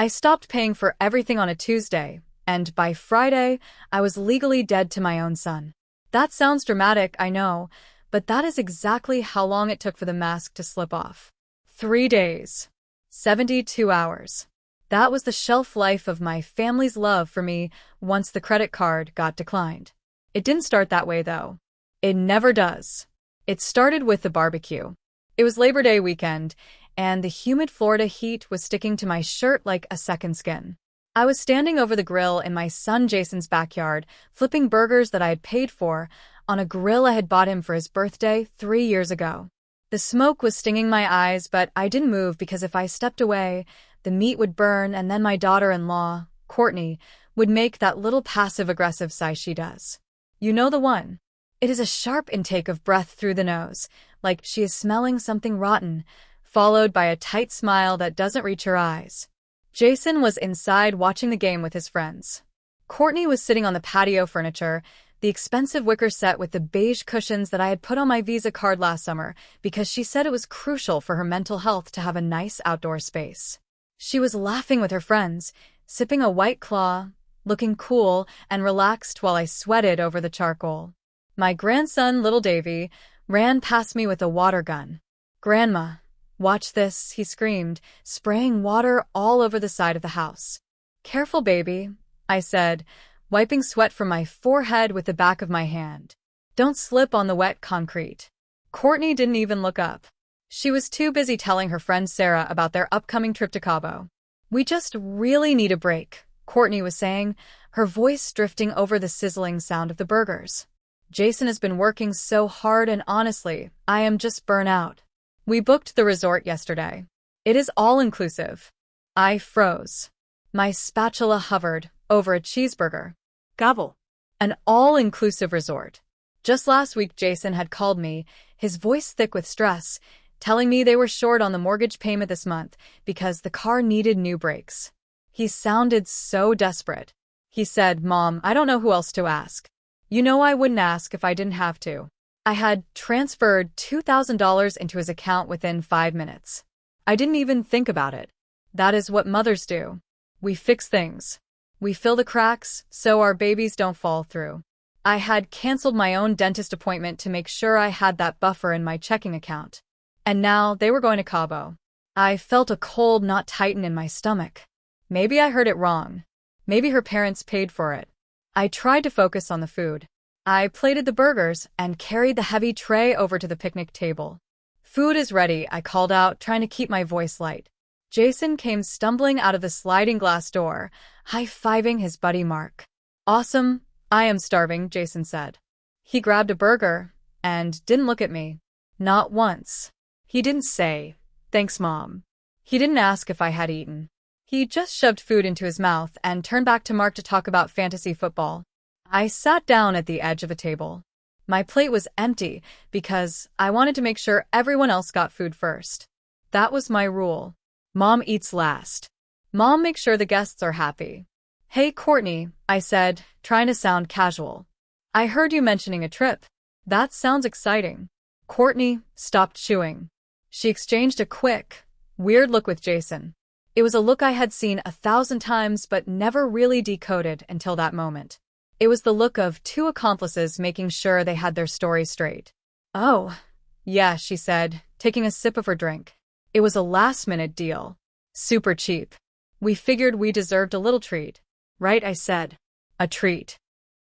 I stopped paying for everything on a Tuesday, and by Friday, I was legally dead to my own son. That sounds dramatic, I know, but that is exactly how long it took for the mask to slip off. 3 days. 72 hours. That was the shelf life of my family's love for me once the credit card got declined. It didn't start that way, though. It never does. It started with the barbecue. It was Labor Day weekend, and the humid Florida heat was sticking to my shirt like a second skin. I was standing over the grill in my son Jason's backyard, flipping burgers that I had paid for on a grill I had bought him for his birthday 3 years ago. The smoke was stinging my eyes, but I didn't move because if I stepped away, the meat would burn, and then my daughter-in-law, Courtney, would make that little passive-aggressive sigh she does. You know the one. It is a sharp intake of breath through the nose, like she is smelling something rotten, followed by a tight smile that doesn't reach her eyes. Jason was inside watching the game with his friends. Courtney was sitting on the patio furniture, the expensive wicker set with the beige cushions that I had put on my Visa card last summer because she said it was crucial for her mental health to have a nice outdoor space. She was laughing with her friends, sipping a White Claw, looking cool and relaxed while I sweated over the charcoal. My grandson, little Davy, ran past me with a water gun. "Grandma, watch this," he screamed, spraying water all over the side of the house. "Careful, baby," I said, wiping sweat from my forehead with the back of my hand. "Don't slip on the wet concrete." Courtney didn't even look up. She was too busy telling her friend Sarah about their upcoming trip to Cabo. "We just really need a break," Courtney was saying, her voice drifting over the sizzling sound of the burgers. "Jason has been working so hard, and honestly, I am just burnt out. We booked the resort yesterday. It is all-inclusive." I froze. My spatula hovered over a cheeseburger. Cabo. An all-inclusive resort. Just last week, Jason had called me, his voice thick with stress, telling me they were short on the mortgage payment this month because the car needed new brakes. He sounded so desperate. He said, "Mom, I don't know who else to ask. You know I wouldn't ask if I didn't have to." I had transferred $2,000 into his account within 5 minutes. I didn't even think about it. That is what mothers do. We fix things. We fill the cracks so our babies don't fall through. I had canceled my own dentist appointment to make sure I had that buffer in my checking account. And now they were going to Cabo. I felt a cold knot tighten in my stomach. Maybe I heard it wrong. Maybe her parents paid for it. I tried to focus on the food. I plated the burgers and carried the heavy tray over to the picnic table. "Food is ready," I called out, trying to keep my voice light. Jason came stumbling out of the sliding glass door, high-fiving his buddy Mark. "Awesome, I am starving," Jason said. He grabbed a burger and didn't look at me. Not once. He didn't say, "Thanks, Mom." He didn't ask if I had eaten. He just shoved food into his mouth and turned back to Mark to talk about fantasy football. I sat down at the edge of a table. My plate was empty because I wanted to make sure everyone else got food first. That was my rule. Mom eats last. Mom makes sure the guests are happy. "Hey, Courtney," I said, trying to sound casual. "I heard you mentioning a trip. That sounds exciting." Courtney stopped chewing. She exchanged a quick, weird look with Jason. It was a look I had seen 1,000 times but never really decoded until that moment. It was the look of two accomplices making sure they had their story straight. "Oh, yeah," she said, taking a sip of her drink. "It was a last-minute deal. Super cheap. We figured we deserved a little treat." "Right," I said. "A treat."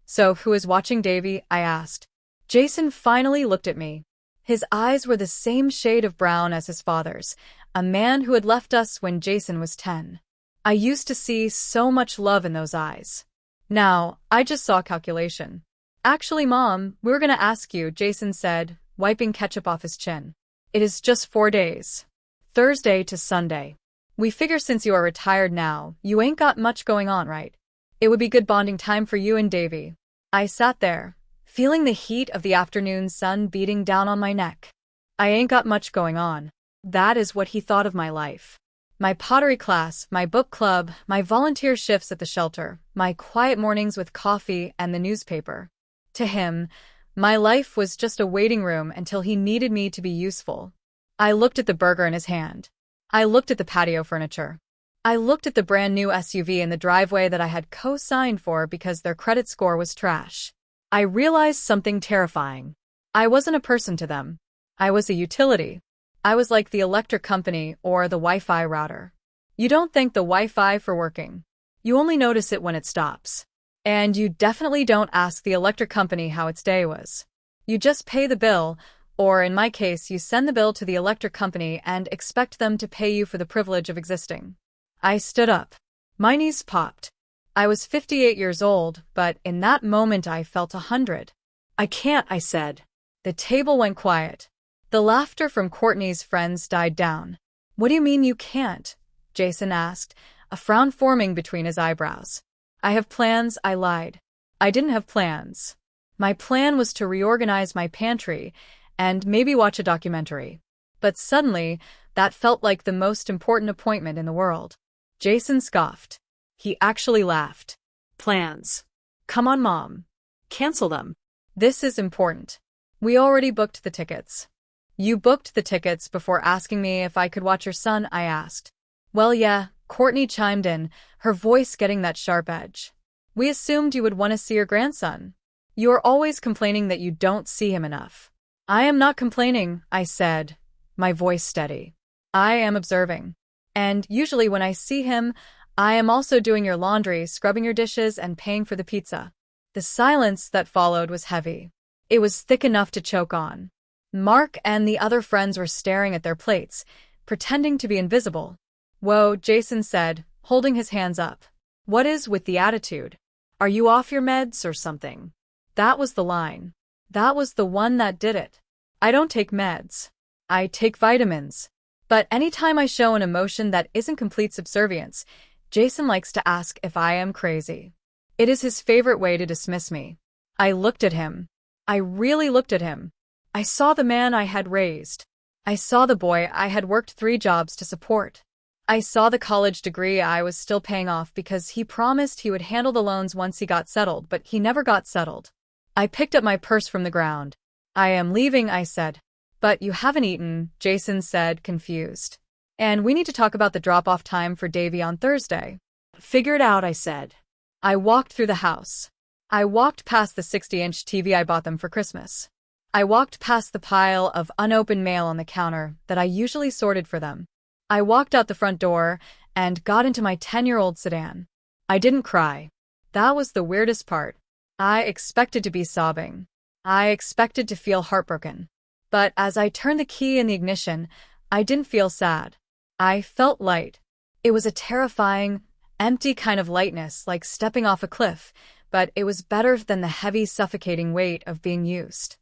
"So who is watching Davy?" I asked. Jason finally looked at me. His eyes were the same shade of brown as his father's, a man who had left us when Jason was 10. I used to see so much love in those eyes. Now, I just saw calculation. "Actually, Mom, we were going to ask you," Jason said, wiping ketchup off his chin. "It is just 4 days. Thursday to Sunday. We figure since you are retired now, you ain't got much going on, right? It would be good bonding time for you and Davy." I sat there, feeling the heat of the afternoon sun beating down on my neck. I ain't got much going on. That is what he thought of my life. My pottery class, my book club, my volunteer shifts at the shelter, my quiet mornings with coffee and the newspaper. To him, my life was just a waiting room until he needed me to be useful. I looked at the burger in his hand. I looked at the patio furniture. I looked at the brand new SUV in the driveway that I had co-signed for because their credit score was trash. I realized something terrifying. I wasn't a person to them. I was a utility. I was like the electric company or the Wi-Fi router. You don't thank the Wi-Fi for working. You only notice it when it stops. And you definitely don't ask the electric company how its day was. You just pay the bill, or in my case, you send the bill to the electric company and expect them to pay you for the privilege of existing. I stood up. My knees popped. I was 58 years old, but in that moment I felt 100. I can't, I said. The table went quiet. The laughter from Courtney's friends died down. What do you mean you can't? Jason asked, a frown forming between his eyebrows. I have plans, I lied. I didn't have plans. My plan was to reorganize my pantry and maybe watch a documentary. But suddenly, that felt like the most important appointment in the world. Jason scoffed. He actually laughed. Plans. Come on, Mom. Cancel them. This is important. We already booked the tickets. You booked the tickets before asking me if I could watch your son, I asked. Well, yeah, Courtney chimed in, her voice getting that sharp edge. We assumed you would want to see your grandson. You are always complaining that you don't see him enough. I am not complaining, I said, my voice steady. I am observing. And usually when I see him, I am also doing your laundry, scrubbing your dishes, and paying for the pizza. The silence that followed was heavy. It was thick enough to choke on. Mark and the other friends were staring at their plates, pretending to be invisible. Whoa, Jason said, holding his hands up. What is with the attitude? Are you off your meds or something? That was the line. That was the one that did it. I don't take meds. I take vitamins. But anytime I show an emotion that isn't complete subservience, Jason likes to ask if I am crazy. It is his favorite way to dismiss me. I looked at him. I really looked at him. I saw the man I had raised. I saw the boy I had worked 3 jobs to support. I saw the college degree I was still paying off because he promised he would handle the loans once he got settled, but he never got settled. I picked up my purse from the ground. I am leaving, I said. But you haven't eaten, Jason said, confused. And we need to talk about the drop-off time for Davy on Thursday. Figure it out, I said. I walked through the house. I walked past the 60-inch TV I bought them for Christmas. I walked past the pile of unopened mail on the counter that I usually sorted for them. I walked out the front door and got into my 10-year-old sedan. I didn't cry. That was the weirdest part. I expected to be sobbing. I expected to feel heartbroken. But as I turned the key in the ignition, I didn't feel sad. I felt light. It was a terrifying, empty kind of lightness, like stepping off a cliff, but it was better than the heavy, suffocating weight of being used.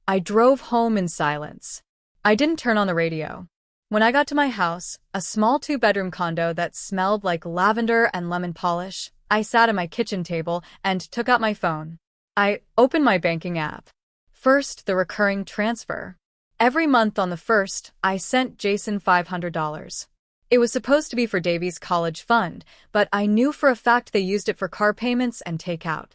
I drove home in silence. I didn't turn on the radio. When I got to my house, a small 2-bedroom condo that smelled like lavender and lemon polish, I sat at my kitchen table and took out my phone. I opened my banking app. First, the recurring transfer. Every month on the 1st, I sent Jason $500. It was supposed to be for Davy's college fund, but I knew for a fact they used it for car payments and takeout.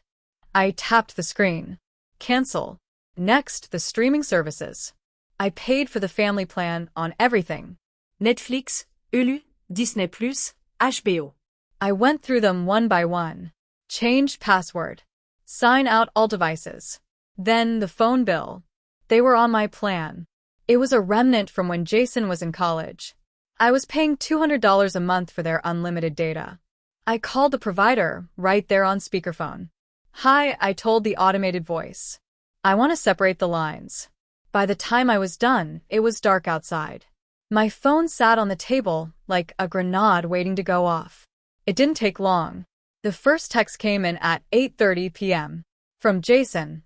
I tapped the screen. Cancel. Next, the streaming services. I paid for the family plan on everything. Netflix, Hulu, Disney+, HBO. I went through them one by one. Changed password. Sign out all devices. Then the phone bill. They were on my plan. It was a remnant from when Jason was in college. I was paying $200 a month for their unlimited data. I called the provider, right there on speakerphone. Hi, I told the automated voice. I want to separate the lines. By the time I was done, it was dark outside. My phone sat on the table like a grenade waiting to go off. It didn't take long. The first text came in at 8:30 p.m. From Jason.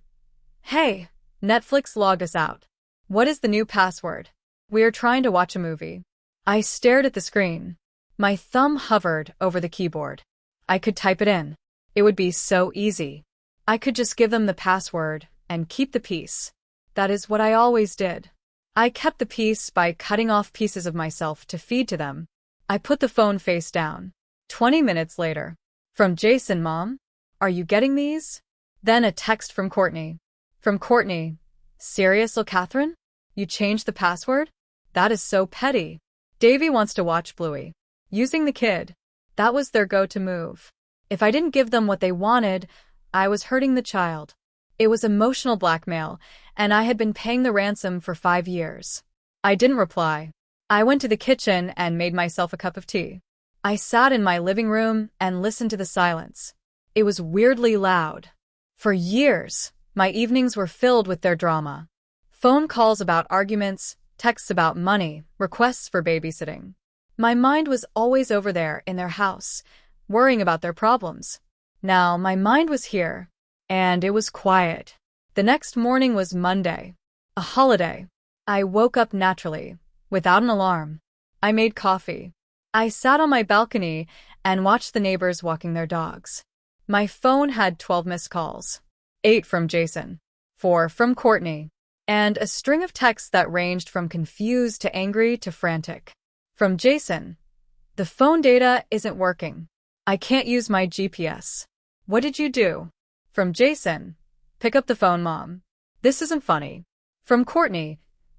Hey, Netflix logged us out. What is the new password? We are trying to watch a movie. I stared at the screen. My thumb hovered over the keyboard. I could type it in. It would be so easy. I could just give them the password and keep the peace. That is what I always did. I kept the peace by cutting off pieces of myself to feed to them. I put the phone face down. 20 minutes later. From Jason, Mom? Are you getting these? Then a text from Courtney. From Courtney. Serious, Catherine? You changed the password? That is so petty. Davy wants to watch Bluey. Using the kid. That was their go-to move. If I didn't give them what they wanted, I was hurting the child. It was emotional blackmail, and I had been paying the ransom for 5 years. I didn't reply. I went to the kitchen and made myself a cup of tea. I sat in my living room and listened to the silence. It was weirdly loud. For years, my evenings were filled with their drama. Phone calls about arguments, texts about money, requests for babysitting. My mind was always over there in their house, worrying about their problems. Now, my mind was here, and it was quiet. The next morning was Monday, a holiday. I woke up naturally, without an alarm. I made coffee. I sat on my balcony and watched the neighbors walking their dogs. My phone had 12 missed calls. 8 from Jason, 4 from Courtney, and a string of texts that ranged from confused to angry to frantic. From Jason, "The phone data isn't working. I can't use my GPS. What did you do?" From Jason, "Pick up the phone, Mom. This isn't funny." From Courtney,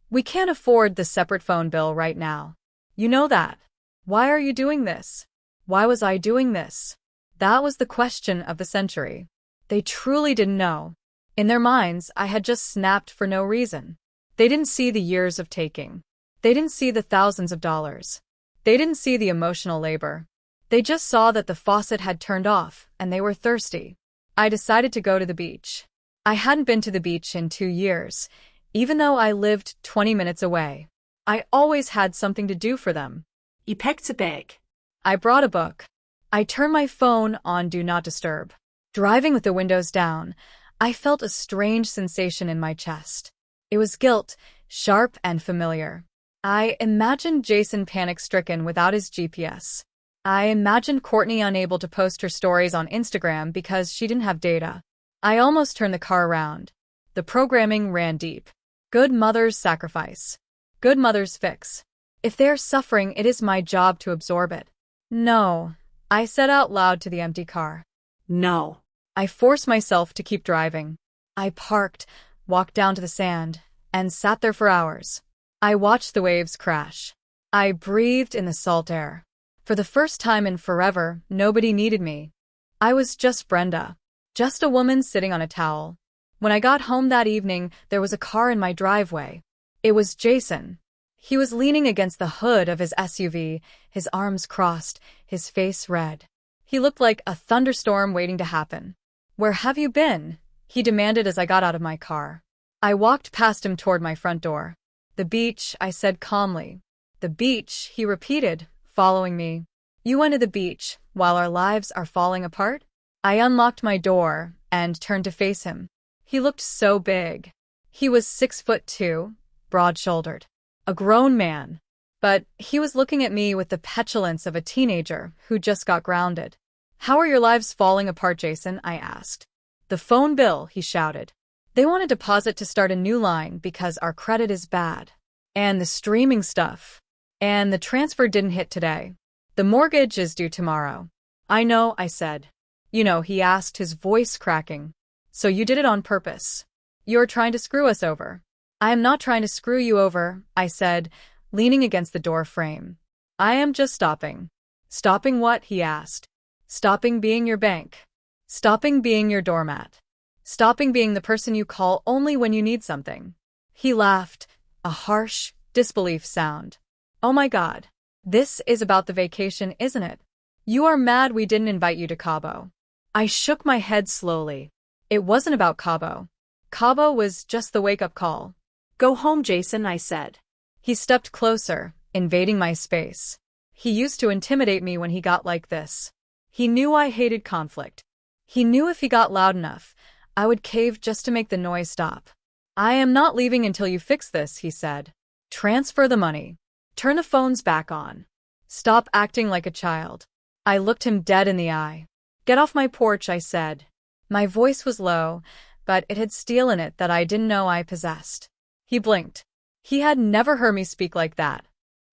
"We can't afford the separate phone bill right now. You know that. Why are you doing this? Why was I doing this?" That was the question of the century. They truly didn't know. In their minds, I had just snapped for no reason. They didn't see the years of taking. They didn't see the thousands of dollars. They didn't see the emotional labor. They just saw that the faucet had turned off, and they were thirsty. I decided to go to the beach. I hadn't been to the beach in 2 years, even though I lived 20 minutes away. I always had something to do for them. You packed a bag. I brought a book. I turned my phone on Do Not Disturb. Driving with the windows down, I felt a strange sensation in my chest. It was guilt, sharp and familiar. I imagined Jason panic-stricken without his GPS. I imagined Courtney unable to post her stories on Instagram because she didn't have data. I almost turned the car around. The programming ran deep. Good mothers sacrifice. Good mothers fix. If they're suffering, it is my job to absorb it. No, I said out loud to the empty car. No. I forced myself to keep driving. I parked, walked down to the sand, and sat there for hours. I watched the waves crash. I breathed in the salt air. For the first time in forever, nobody needed me. I was just Brenda. Just a woman sitting on a towel. When I got home that evening, there was a car in my driveway. It was Jason. He was leaning against the hood of his SUV, his arms crossed, his face red. He looked like a thunderstorm waiting to happen. "Where have you been?" he demanded as I got out of my car. I walked past him toward my front door. "The beach," I said calmly. "The beach," he repeated, following me. "You went to the beach while our lives are falling apart?" I unlocked my door and turned to face him. He looked so big. He was 6'2", broad-shouldered. A grown man. But he was looking at me with the petulance of a teenager who just got grounded. "How are your lives falling apart, Jason?" I asked. "The phone bill," he shouted. "They want a deposit to start a new line because our credit is bad. And the streaming stuff. And the transfer didn't hit today. The mortgage is due tomorrow." "I know," I said. "You know," he asked, his voice cracking. "So you did it on purpose. You're trying to screw us over." "I am not trying to screw you over," I said, leaning against the door frame. "I am just stopping." "Stopping what?" he asked. "Stopping being your bank. Stopping being your doormat. Stopping being the person you call only when you need something." He laughed, a harsh, disbelief sound. "Oh my God. This is about the vacation, isn't it? You are mad we didn't invite you to Cabo." I shook my head slowly. It wasn't about Cabo. Cabo was just the wake-up call. "Go home, Jason," I said. He stepped closer, invading my space. He used to intimidate me when he got like this. He knew I hated conflict. He knew if he got loud enough, I would cave just to make the noise stop. "I am not leaving until you fix this," he said. "Transfer the money. Turn the phones back on. Stop acting like a child." I looked him dead in the eye. "Get off my porch," I said. My voice was low, but it had steel in it that I didn't know I possessed. He blinked. He had never heard me speak like that.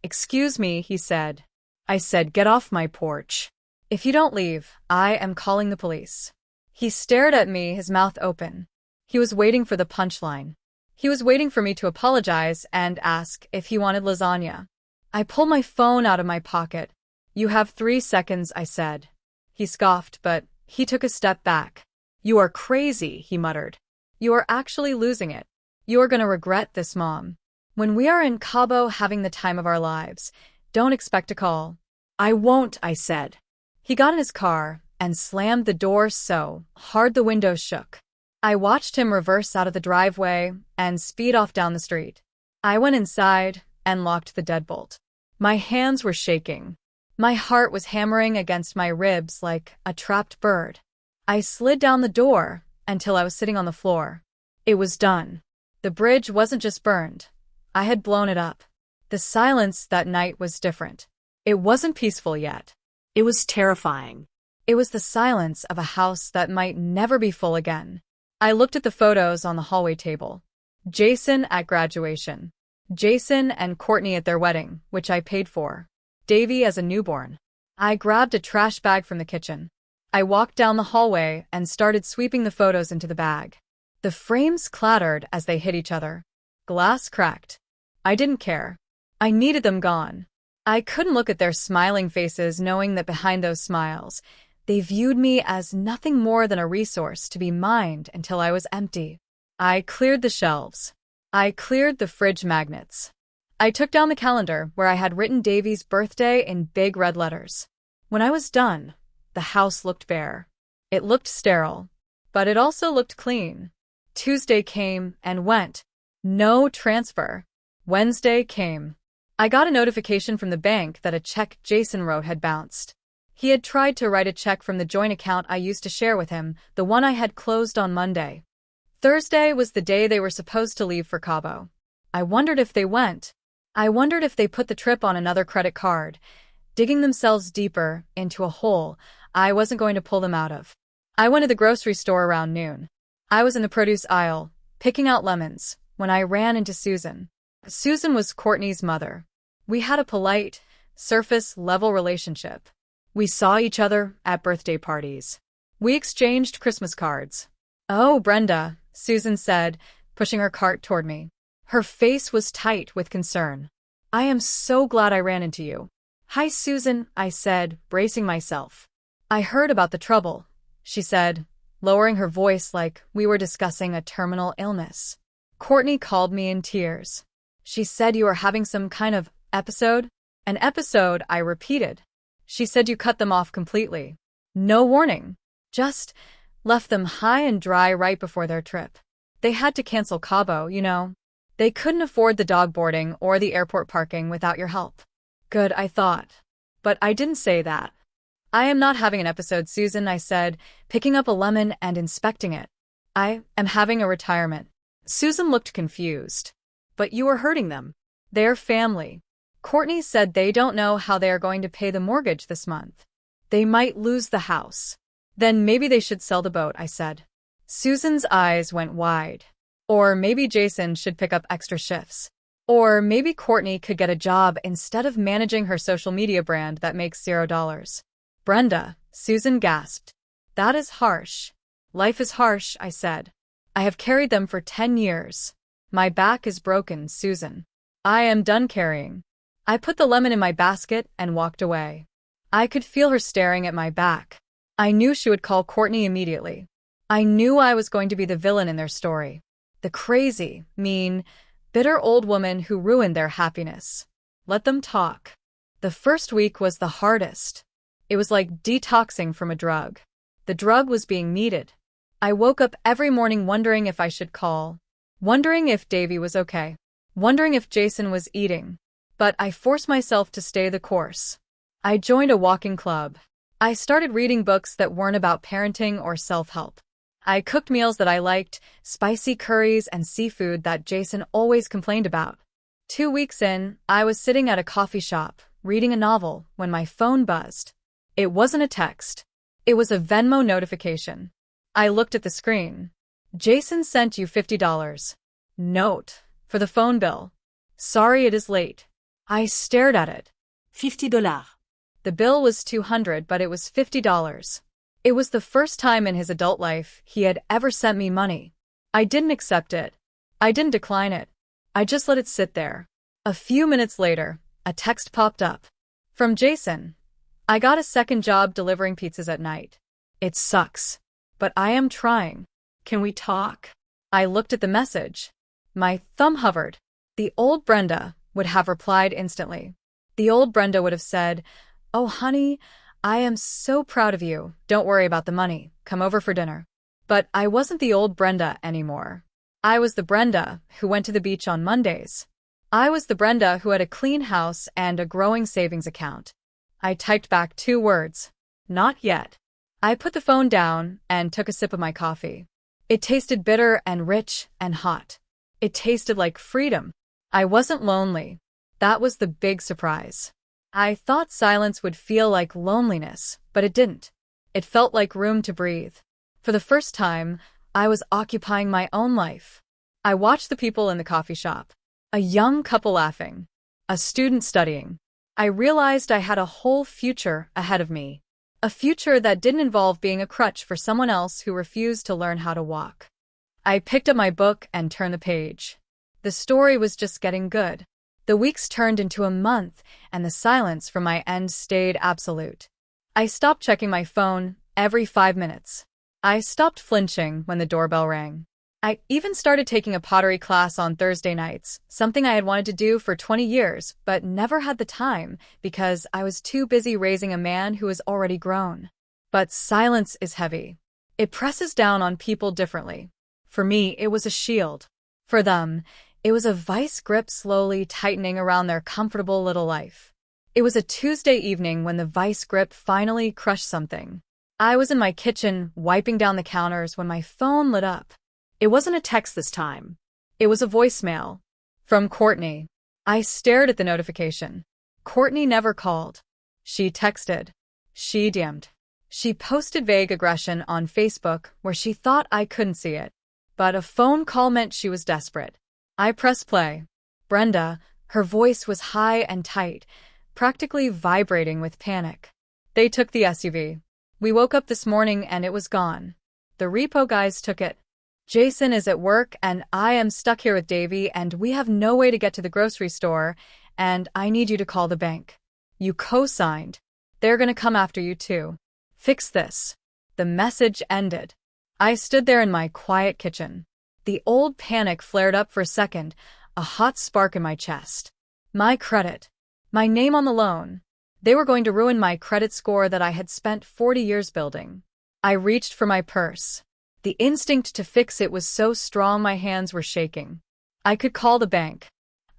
"Excuse me," he said. I said, "Get off my porch. If you don't leave, I am calling the police." He stared at me, his mouth open. He was waiting for the punchline. He was waiting for me to apologize and ask if he wanted lasagna. I pulled my phone out of my pocket. You have 3 seconds, I said. He scoffed, but he took a step back. You are crazy, he muttered. You are actually losing it. You are gonna regret this, Mom. When we are in Cabo having the time of our lives, don't expect a call. I won't, I said. He got in his car and slammed the door so hard the windows shook. I watched him reverse out of the driveway and speed off down the street. I went inside and locked the deadbolt. My hands were shaking. My heart was hammering against my ribs like a trapped bird. I slid down the door until I was sitting on the floor. It was done. The bridge wasn't just burned. I had blown it up. The silence that night was different. It wasn't peaceful yet. It was terrifying. It was the silence of a house that might never be full again. I looked at the photos on the hallway table. Jason at graduation. Jason and Courtney at their wedding, which I paid for. Davy as a newborn. I grabbed a trash bag from the kitchen. I walked down the hallway and started sweeping the photos into the bag. The frames clattered as they hit each other. Glass cracked. I didn't care. I needed them gone. I couldn't look at their smiling faces knowing that behind those smiles, they viewed me as nothing more than a resource to be mined until I was empty. I cleared the shelves. I cleared the fridge magnets. I took down the calendar where I had written Davy's birthday in big red letters. When I was done, the house looked bare. It looked sterile, but it also looked clean. Tuesday came and went. No transfer. Wednesday came. I got a notification from the bank that a check Jason wrote had bounced. He had tried to write a check from the joint account I used to share with him, the one I had closed on Monday. Thursday was the day they were supposed to leave for Cabo. I wondered if they went. I wondered if they put the trip on another credit card, digging themselves deeper into a hole I wasn't going to pull them out of. I went to the grocery store around noon. I was in the produce aisle, picking out lemons, when I ran into Susan. Susan was Courtney's mother. We had a polite, surface-level relationship. We saw each other at birthday parties. We exchanged Christmas cards. "Oh, Brenda," Susan said, pushing her cart toward me. Her face was tight with concern. "I am so glad I ran into you." "Hi, Susan," I said, bracing myself. "I heard about the trouble," she said, lowering her voice like we were discussing a terminal illness. "Courtney called me in tears. She said you were having some kind of episode?" "An episode," I repeated. "She said you cut them off completely. No warning. Just left them high and dry right before their trip. They had to cancel Cabo, you know. They couldn't afford the dog boarding or the airport parking without your help." Good, I thought. But I didn't say that. "I am not having an episode, Susan," I said, picking up a lemon and inspecting it. "I am having a retirement." Susan looked confused. "But you are hurting them. They're family. Courtney said they don't know how they are going to pay the mortgage this month. They might lose the house. Then maybe they should sell the boat," I said. Susan's eyes went wide. Or maybe Jason should pick up extra shifts. Or maybe Courtney could get a job instead of managing her social media brand that makes $0. "Brenda," Susan gasped. "That is harsh." "Life is harsh," I said. "I have carried them for 10 years. My back is broken, Susan. I am done carrying." I put the lemon in my basket and walked away. I could feel her staring at my back. I knew she would call Courtney immediately. I knew I was going to be the villain in their story. The crazy, mean, bitter old woman who ruined their happiness. Let them talk. The first week was the hardest. It was like detoxing from a drug. The drug was being needed. I woke up every morning wondering if I should call. Wondering if Davy was okay. Wondering if Jason was eating. But I forced myself to stay the course. I joined a walking club. I started reading books that weren't about parenting or self-help. I cooked meals that I liked, spicy curries and seafood that Jason always complained about. 2 weeks in, I was sitting at a coffee shop, reading a novel, when my phone buzzed. It wasn't a text. It was a Venmo notification. I looked at the screen. "Jason sent you $50. Note, for the phone bill. Sorry it is late." I stared at it. $50. The bill was $200, but it was $50. It was the first time in his adult life he had ever sent me money. I didn't accept it. I didn't decline it. I just let it sit there. A few minutes later, a text popped up. From Jason. I got a second job delivering pizzas at night. It sucks, but I am trying. Can we talk? I looked at the message. My thumb hovered. The old Brenda would have replied instantly. The old Brenda would have said, "Oh, honey, I am so proud of you. Don't worry about the money. Come over for dinner." But I wasn't the old Brenda anymore. I was the Brenda who went to the beach on Mondays. I was the Brenda who had a clean house and a growing savings account. I typed back 2 words. Not yet. I put the phone down and took a sip of my coffee. It tasted bitter and rich and hot. It tasted like freedom. I wasn't lonely. That was the big surprise. I thought silence would feel like loneliness, but it didn't. It felt like room to breathe. For the first time, I was occupying my own life. I watched the people in the coffee shop. A young couple laughing. A student studying. I realized I had a whole future ahead of me. A future that didn't involve being a crutch for someone else who refused to learn how to walk. I picked up my book and turned the page. The story was just getting good. The weeks turned into a month, and the silence from my end stayed absolute. I stopped checking my phone every 5 minutes. I stopped flinching when the doorbell rang. I even started taking a pottery class on Thursday nights, something I had wanted to do for 20 years, but never had the time because I was too busy raising a man who was already grown. But silence is heavy. It presses down on people differently. For me, it was a shield. For them, it was a vice grip slowly tightening around their comfortable little life. It was a Tuesday evening when the vice grip finally crushed something. I was in my kitchen, wiping down the counters when my phone lit up. It wasn't a text this time. It was a voicemail. From Courtney. I stared at the notification. Courtney never called. She texted. She DM'd. She posted vague aggression on Facebook where she thought I couldn't see it. But a phone call meant she was desperate. I pressed play. Brenda, her voice was high and tight, practically vibrating with panic. They took the SUV. We woke up this morning and it was gone. The repo guys took it. Jason is at work and I am stuck here with Davy and we have no way to get to the grocery store and I need you to call the bank. You co-signed. They're gonna come after you too. Fix this. The message ended. I stood there in my quiet kitchen. The old panic flared up for a second, a hot spark in my chest. My credit. My name on the loan. They were going to ruin my credit score that I had spent 40 years building. I reached for my purse. The instinct to fix it was so strong my hands were shaking. I could call the bank.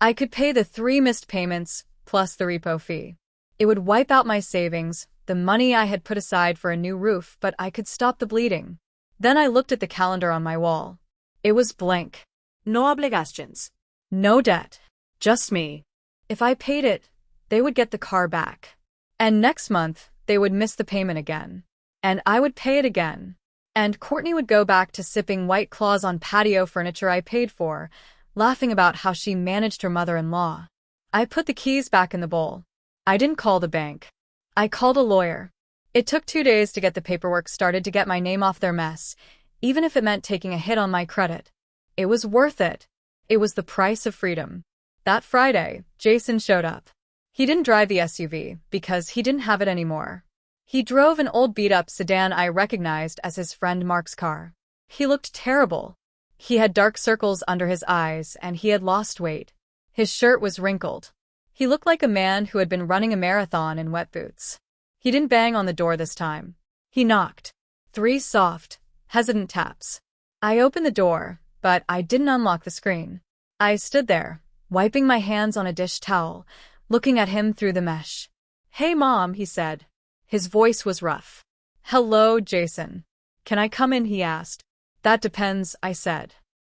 I could pay the 3 missed payments, plus the repo fee. It would wipe out my savings, the money I had put aside for a new roof, but I could stop the bleeding. Then I looked at the calendar on my wall. It was blank. No obligations. No debt. Just me. If I paid it, they would get the car back. And next month, they would miss the payment again. And I would pay it again. And Courtney would go back to sipping White Claws on patio furniture I paid for, laughing about how she managed her mother-in-law. I put the keys back in the bowl. I didn't call the bank. I called a lawyer. It took 2 days to get the paperwork started to get my name off their mess, even if it meant taking a hit on my credit. It was worth it. It was the price of freedom. That Friday, Jason showed up. He didn't drive the SUV because he didn't have it anymore. He drove an old beat-up sedan I recognized as his friend Mark's car. He looked terrible. He had dark circles under his eyes and he had lost weight. His shirt was wrinkled. He looked like a man who had been running a marathon in wet boots. He didn't bang on the door this time. He knocked. 3 soft, hesitant taps. I opened the door, but I didn't unlock the screen. I stood there, wiping my hands on a dish towel, looking at him through the mesh. "Hey, Mom," he said. His voice was rough. "Hello, Jason. Can I come in?" he asked. "That depends," I said.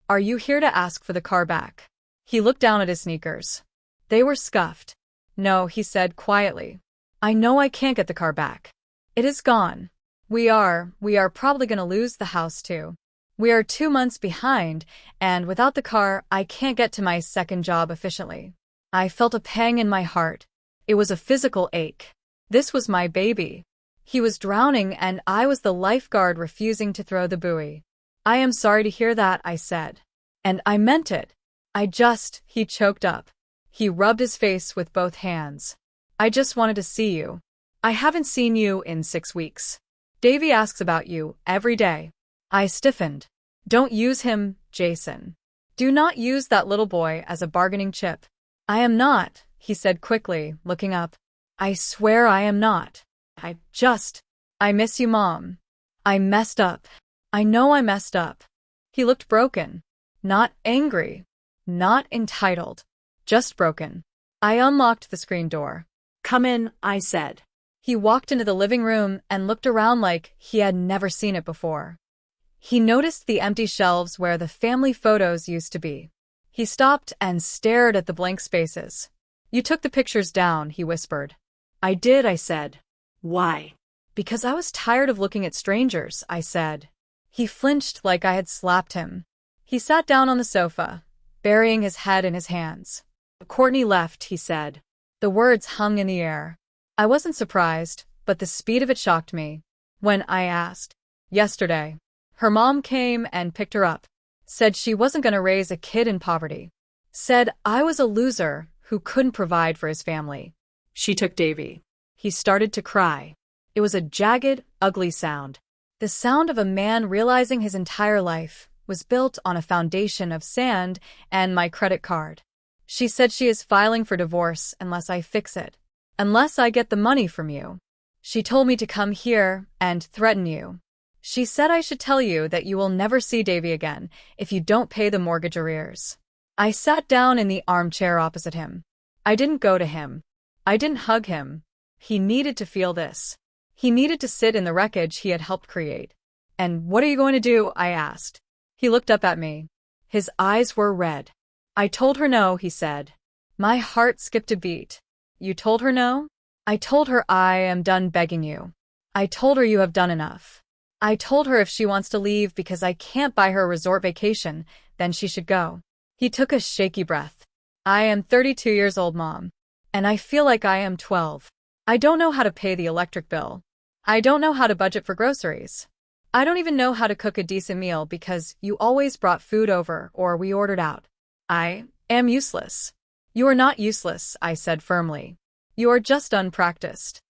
"Are you here to ask for the car back?" He looked down at his sneakers. They were scuffed. "No," he said quietly. "I know I can't get the car back. It is gone. We are probably going to lose the house too. We are 2 months behind, and without the car, I can't get to my second job efficiently." I felt a pang in my heart. It was a physical ache. This was my baby. He was drowning and I was the lifeguard refusing to throw the buoy. "I am sorry to hear that," I said. "And I meant it. He choked up. He rubbed his face with both hands. "I just wanted to see you." I haven't seen you in 6 weeks. Davy asks about you every day. I stiffened. Don't use him, Jason. Do not use that little boy as a bargaining chip. I am not, he said quickly, looking up. I swear I am not. I miss you, Mom. I messed up. I know I messed up. He looked broken. Not angry. Not entitled. Just broken. I unlocked the screen door. Come in, I said. He walked into the living room and looked around like he had never seen it before. He noticed the empty shelves where the family photos used to be. He stopped and stared at the blank spaces. You took the pictures down, he whispered. I did, I said. Why? Because I was tired of looking at strangers, I said. He flinched like I had slapped him. He sat down on the sofa, burying his head in his hands. Courtney left, he said. The words hung in the air. I wasn't surprised, but the speed of it shocked me. When I asked, yesterday, her mom came and picked her up. Said she wasn't going to raise a kid in poverty. Said I was a loser who couldn't provide for his family. She took Davy. He started to cry. It was a jagged, ugly sound. The sound of a man realizing his entire life was built on a foundation of sand and my credit card. She said she is filing for divorce unless I fix it. Unless I get the money from you. She told me to come here and threaten you. She said I should tell you that you will never see Davy again if you don't pay the mortgage arrears. I sat down in the armchair opposite him. I didn't go to him. I didn't hug him. He needed to feel this. He needed to sit in the wreckage he had helped create. And what are you going to do? I asked. He looked up at me. His eyes were red. I told her no, he said. My heart skipped a beat. You told her no? I told her I am done begging you. I told her you have done enough. I told her if she wants to leave because I can't buy her a resort vacation, then she should go. He took a shaky breath. I am 32 years old, Mom. And I feel like I am 12. I don't know how to pay the electric bill. I don't know how to budget for groceries. I don't even know how to cook a decent meal because you always brought food over or we ordered out. I am useless. You are not useless, I said firmly. You are just unpracticed.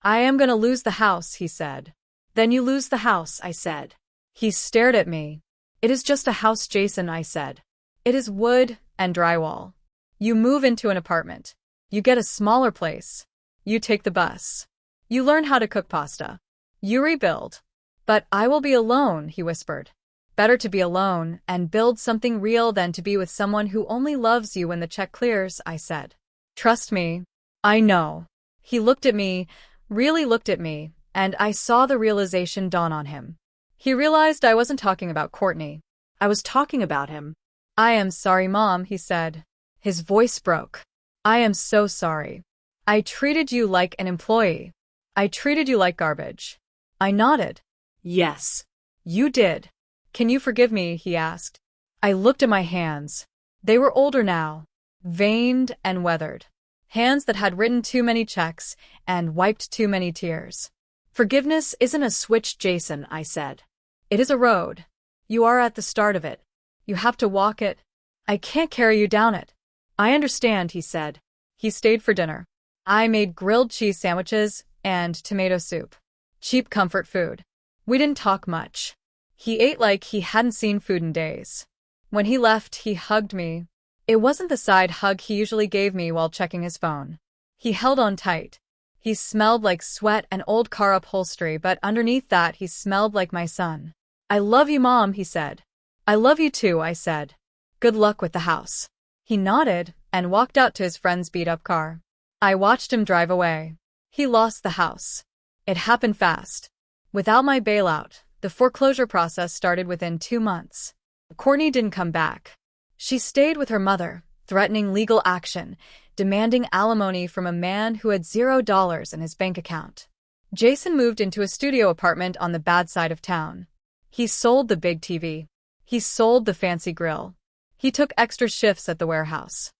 I am going to lose the house, he said. Then you lose the house, I said. He stared at me. It is just a house, Jason, I said. It is wood and drywall. You move into an apartment. You get a smaller place. You take the bus. You learn how to cook pasta. You rebuild. But I will be alone, he whispered. Better to be alone and build something real than to be with someone who only loves you when the check clears, I said. Trust me. I know. He looked at me, really looked at me, and I saw the realization dawn on him. He realized I wasn't talking about Courtney. I was talking about him. I am sorry, Mom, he said. His voice broke. I am so sorry. I treated you like an employee. I treated you like garbage. I nodded. Yes. You did. Can you forgive me? He asked. I looked at my hands. They were older now, veined and weathered. Hands that had written too many checks and wiped too many tears. Forgiveness isn't a switch, Jason, I said. It is a road. You are at the start of it. You have to walk it. I can't carry you down it. I understand, he said. He stayed for dinner. I made grilled cheese sandwiches and tomato soup. Cheap comfort food. We didn't talk much. He ate like he hadn't seen food in days. When he left, he hugged me. It wasn't the side hug he usually gave me while checking his phone. He held on tight. He smelled like sweat and old car upholstery, but underneath that he smelled like my son. I love you, Mom, he said. I love you too, I said. Good luck with the house. He nodded and walked out to his friend's beat-up car. I watched him drive away. He lost the house. It happened fast. Without my bailout, the foreclosure process started within 2 months. Courtney didn't come back. She stayed with her mother, threatening legal action, demanding alimony from a man who had $0 in his bank account. Jason moved into a studio apartment on the bad side of town. He sold the big TV. He sold the fancy grill. He took extra shifts at the warehouse.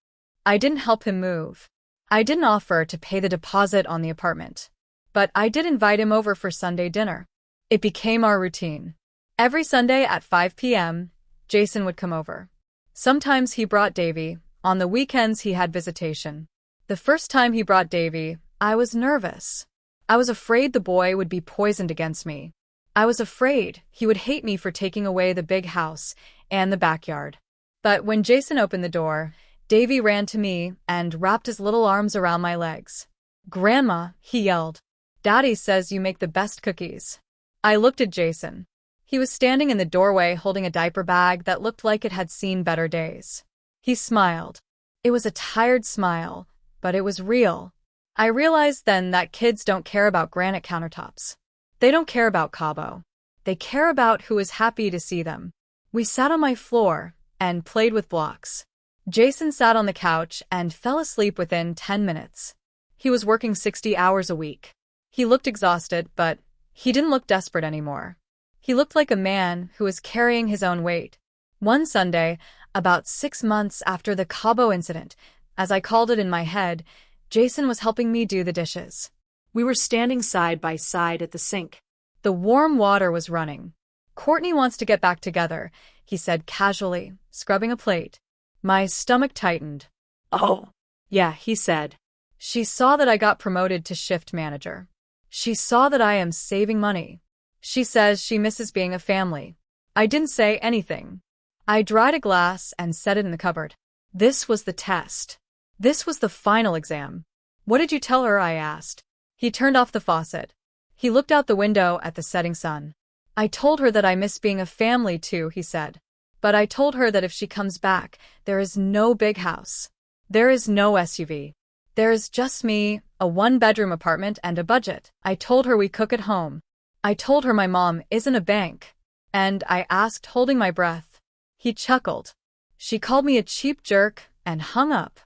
I didn't help him move. I didn't offer to pay the deposit on the apartment. But I did invite him over for Sunday dinner. It became our routine. Every Sunday at 5 p.m., Jason would come over. Sometimes he brought Davy. On the weekends he had visitation. The first time he brought Davy, I was nervous. I was afraid the boy would be poisoned against me. I was afraid he would hate me for taking away the big house and the backyard. But when Jason opened the door, Davy ran to me and wrapped his little arms around my legs. "Grandma," he yelled. "Daddy says you make the best cookies." I looked at Jason. He was standing in the doorway holding a diaper bag that looked like it had seen better days. He smiled. It was a tired smile, but it was real. I realized then that kids don't care about granite countertops. They don't care about Cabo. They care about who is happy to see them. We sat on my floor and played with blocks. Jason sat on the couch and fell asleep within 10 minutes. He was working 60 hours a week. He looked exhausted, but he didn't look desperate anymore. He looked like a man who was carrying his own weight. One Sunday, about 6 months after the Cabo incident, as I called it in my head, Jason was helping me do the dishes. We were standing side by side at the sink. The warm water was running. "Courtney wants to get back together," he said casually, scrubbing a plate. My stomach tightened. "Oh, yeah," he said. "She saw that I got promoted to shift manager. She saw that I am saving money. She says she misses being a family." I didn't say anything. I dried a glass and set it in the cupboard. This was the test. This was the final exam. "What did you tell her?" I asked. He turned off the faucet. He looked out the window at the setting sun. "I told her that I miss being a family too," he said. "But I told her that if she comes back, there is no big house. There is no SUV. There is just me, a one-bedroom apartment and a budget. I told her we cook at home. I told her my mom isn't a bank." And I asked, holding my breath. He chuckled. "She called me a cheap jerk and hung up."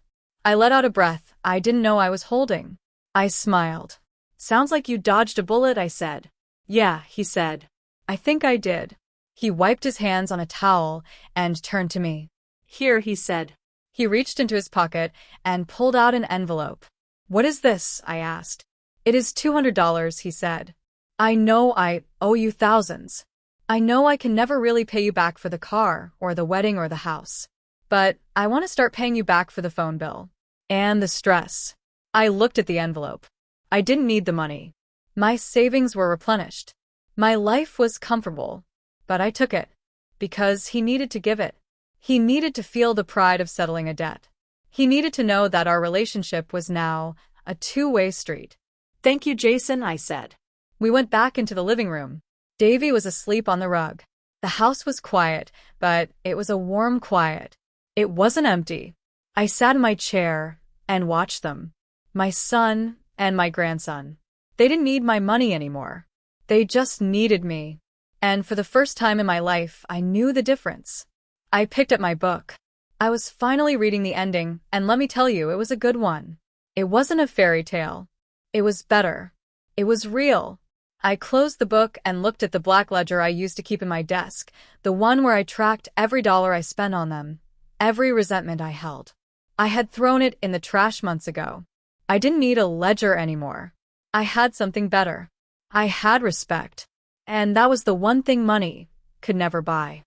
I let out a breath I didn't know I was holding. I smiled. "Sounds like you dodged a bullet," I said. "Yeah," he said. "I think I did." He wiped his hands on a towel and turned to me. "Here," he said. He reached into his pocket and pulled out an envelope. "What is this?" I asked. "It is $200, he said. "I know I owe you thousands. I know I can never really pay you back for the car or the wedding or the house. But I want to start paying you back for the phone bill. And the stress." I looked at the envelope. I didn't need the money. My savings were replenished. My life was comfortable. But I took it. Because he needed to give it. He needed to feel the pride of settling a debt. He needed to know that our relationship was now a two-way street. "Thank you, Jason," I said. We went back into the living room. Davy was asleep on the rug. The house was quiet, but it was a warm quiet. It wasn't empty. I sat in my chair and watched them. My son and my grandson. They didn't need my money anymore. They just needed me. And for the first time in my life, I knew the difference. I picked up my book. I was finally reading the ending, and let me tell you, it was a good one. It wasn't a fairy tale. It was better. It was real. I closed the book and looked at the black ledger I used to keep in my desk, the one where I tracked every dollar I spent on them, every resentment I held. I had thrown it in the trash months ago. I didn't need a ledger anymore. I had something better. I had respect. And that was the one thing money could never buy.